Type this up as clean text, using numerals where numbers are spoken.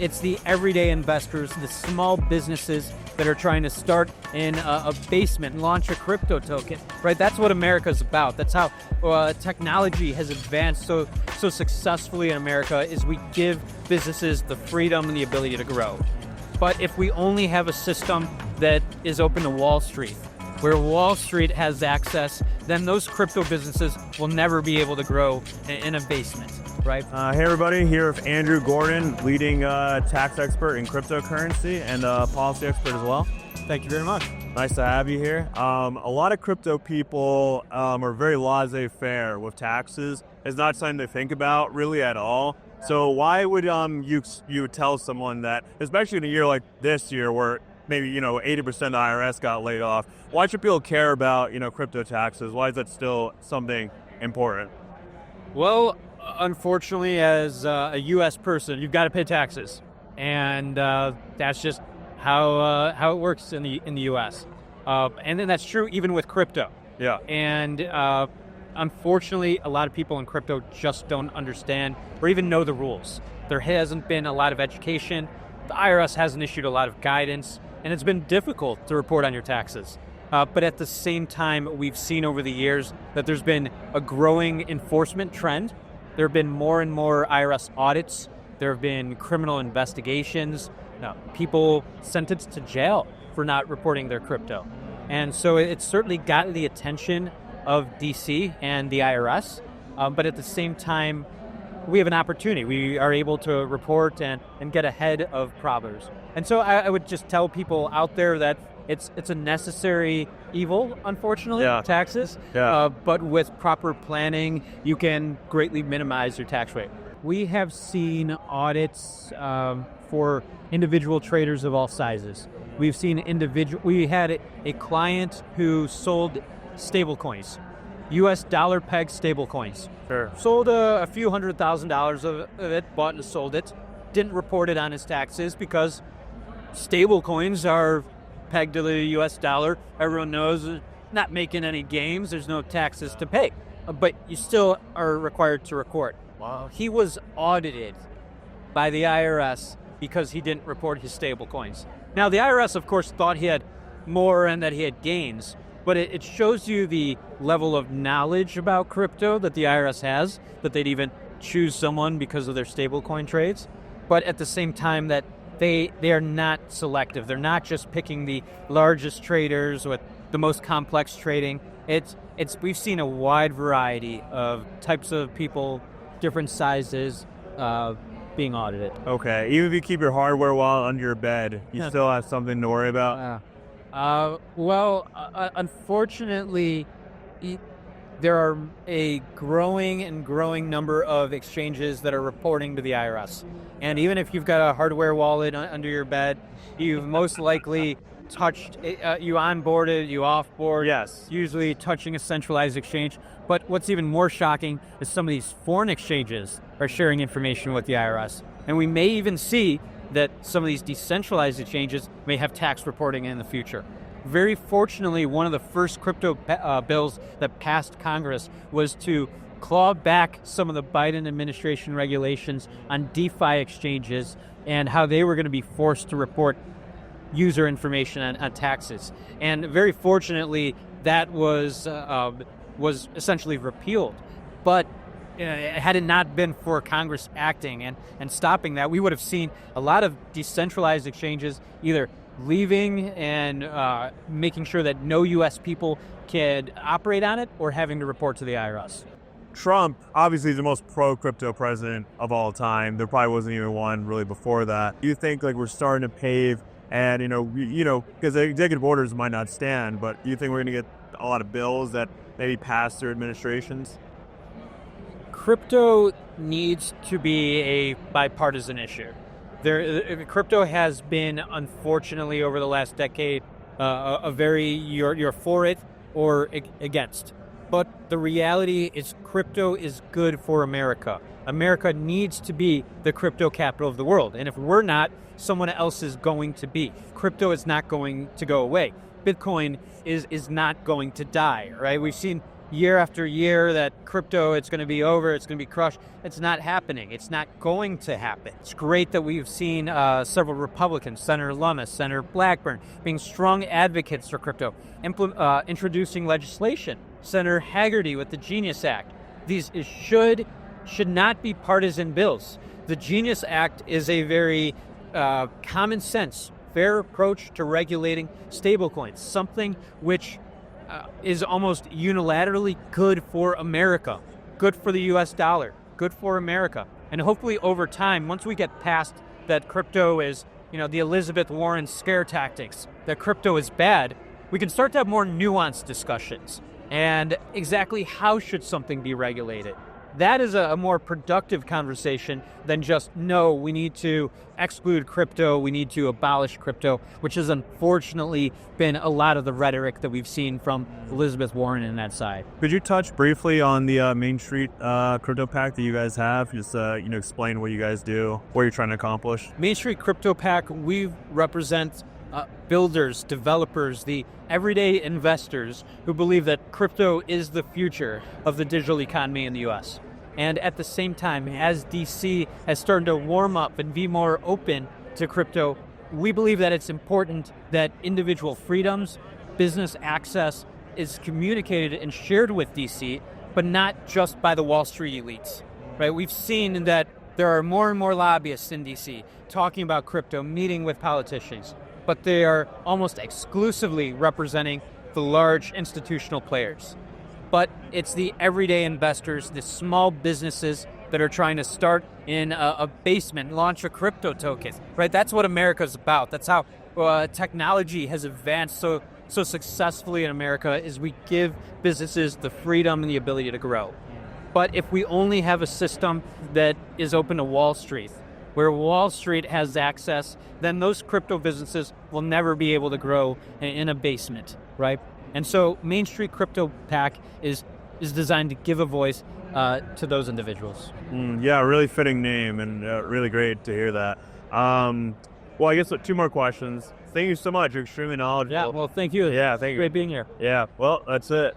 It's the everyday investors, the small businesses that are trying to start in a basement and launch a crypto token, right? That's what America's about. That's how technology has advanced so successfully in America, is we give businesses the freedom and the ability to grow. But if we only have a system that is open to Wall Street, where Wall Street has access, then those crypto businesses will never be able to grow in a basement, right? Hey everybody, here with Andrew Gordon, leading tax expert in cryptocurrency and policy expert as well. Thank you very much. Nice to have you here. A lot of crypto people are very laissez-faire with taxes. It's not something they think about really at all. So why would you tell someone that, especially in a year like this year where maybe 80% of the IRS got laid off, why should people care about crypto taxes? Why is that still something important? Well, unfortunately, as a U.S. person, you've got to pay taxes, and that's just how it works in the U.S. And then that's true even with crypto. Yeah. And unfortunately, a lot of people in crypto just don't understand or even know the rules. There hasn't been a lot of education. The IRS hasn't issued a lot of guidance, and it's been difficult to report on your taxes. But at the same time, we've seen over the years that there's been a growing enforcement trend. There have been more and more IRS audits. There have been criminal investigations. People sentenced to jail for not reporting their crypto. And so it's certainly gotten the attention of DC and the IRS. But at the same time, we have an opportunity. We are able to report and get ahead of problems. And so I would just tell people out there that it's a necessary evil, unfortunately, taxes. Yeah. But with proper planning, you can greatly minimize your tax rate. We have seen audits for individual traders of all sizes. We've seen we had a client who sold stable coins, U.S. dollar peg stable coins. Sure. Sold a few $100,000 of it, bought and sold it, didn't report it on his taxes because stable coins are pegged to the U.S. dollar. Everyone knows not making any gains. There's no taxes to pay, but you still are required to record. Wow. He was audited by the IRS because he didn't report his stable coins. Now, the IRS, of course, thought he had more and that he had gains, but it shows you the level of knowledge about crypto that the IRS has, that they'd even choose someone because of their stablecoin trades. But at the same time, that they are not selective. They're not just picking the largest traders with the most complex trading. We've seen a wide variety of types of people, different sizes, being audited. Okay, even if you keep your hardware wallet under your bed, you still have something to worry about? Unfortunately, there are a growing number of exchanges that are reporting to the IRS. And even if you've got a hardware wallet under your bed, you've most likely touched, you onboarded, you offboard, Yes. usually touching a centralized exchange. But what's even more shocking is some of these foreign exchanges are sharing information with the IRS. And we may even see that some of these decentralized exchanges may have tax reporting in the future. Very fortunately, one of the first crypto bills that passed Congress was to claw back some of the Biden administration regulations on DeFi exchanges and how they were going to be forced to report user information on taxes. And very fortunately, that was essentially repealed. But had it not been for Congress acting and stopping that, we would have seen a lot of decentralized exchanges either leaving and making sure that no U.S. people could operate on it or having to report to the IRS. Trump, obviously, is the most pro-crypto president of all time. There probably wasn't even one really before that. Do you think we're starting to pave, and because the executive orders might not stand, but do you think we're going to get a lot of bills that maybe pass through administrations? Crypto needs to be a bipartisan issue. Crypto has been, unfortunately, over the last decade, a very you're for it or against. But the reality is crypto is good for America. America needs to be the crypto capital of the world. And if we're not, someone else is going to be. Crypto is not going to go away. Bitcoin is not going to die, right? We've seen year after year that crypto, it's going to be over, it's going to be crushed. It's not happening. It's not going to happen. It's great that we've seen several Republicans, Senator Lummis, Senator Blackburn, being strong advocates for crypto, introducing legislation. Senator Haggerty with the Genius Act. These should not be partisan bills. The Genius Act is a very common sense, fair approach to regulating stablecoins, something which is almost unilaterally good for America, good for the US dollar, good for America. And hopefully over time, once we get past that crypto is, the Elizabeth Warren scare tactics, that crypto is bad, we can start to have more nuanced discussions. And exactly how should something be regulated? That is a more productive conversation than just, no, we need to exclude crypto, we need to abolish crypto, which has unfortunately been a lot of the rhetoric that we've seen from Elizabeth Warren in that side. Could you touch briefly on the Main Street Crypto PAC that you guys have? Just explain what you guys do, what you're trying to accomplish. Main Street Crypto PAC, we represent builders, developers, the everyday investors who believe that crypto is the future of the digital economy in the US. And at the same time, as DC has started to warm up and be more open to crypto, we believe that it's important that individual freedoms, business access is communicated and shared with DC, but not just by the Wall Street elites. Right? We've seen that there are more and more lobbyists in DC talking about crypto, meeting with politicians, but they are almost exclusively representing the large institutional players. But it's the everyday investors, the small businesses that are trying to start in a basement, launch a crypto token, right? That's what America's about. That's how technology has advanced so successfully in America, is we give businesses the freedom and the ability to grow. But if we only have a system that is open to Wall Street, where Wall Street has access, then those crypto businesses will never be able to grow in a basement, right? And so Main Street Crypto PAC is designed to give a voice to those individuals. Yeah, really fitting name, and really great to hear that. Well, I guess 2 more questions. Thank you so much. You're extremely knowledgeable. Yeah, well, thank you. Yeah, thank you. Great being here. Yeah, well, that's it.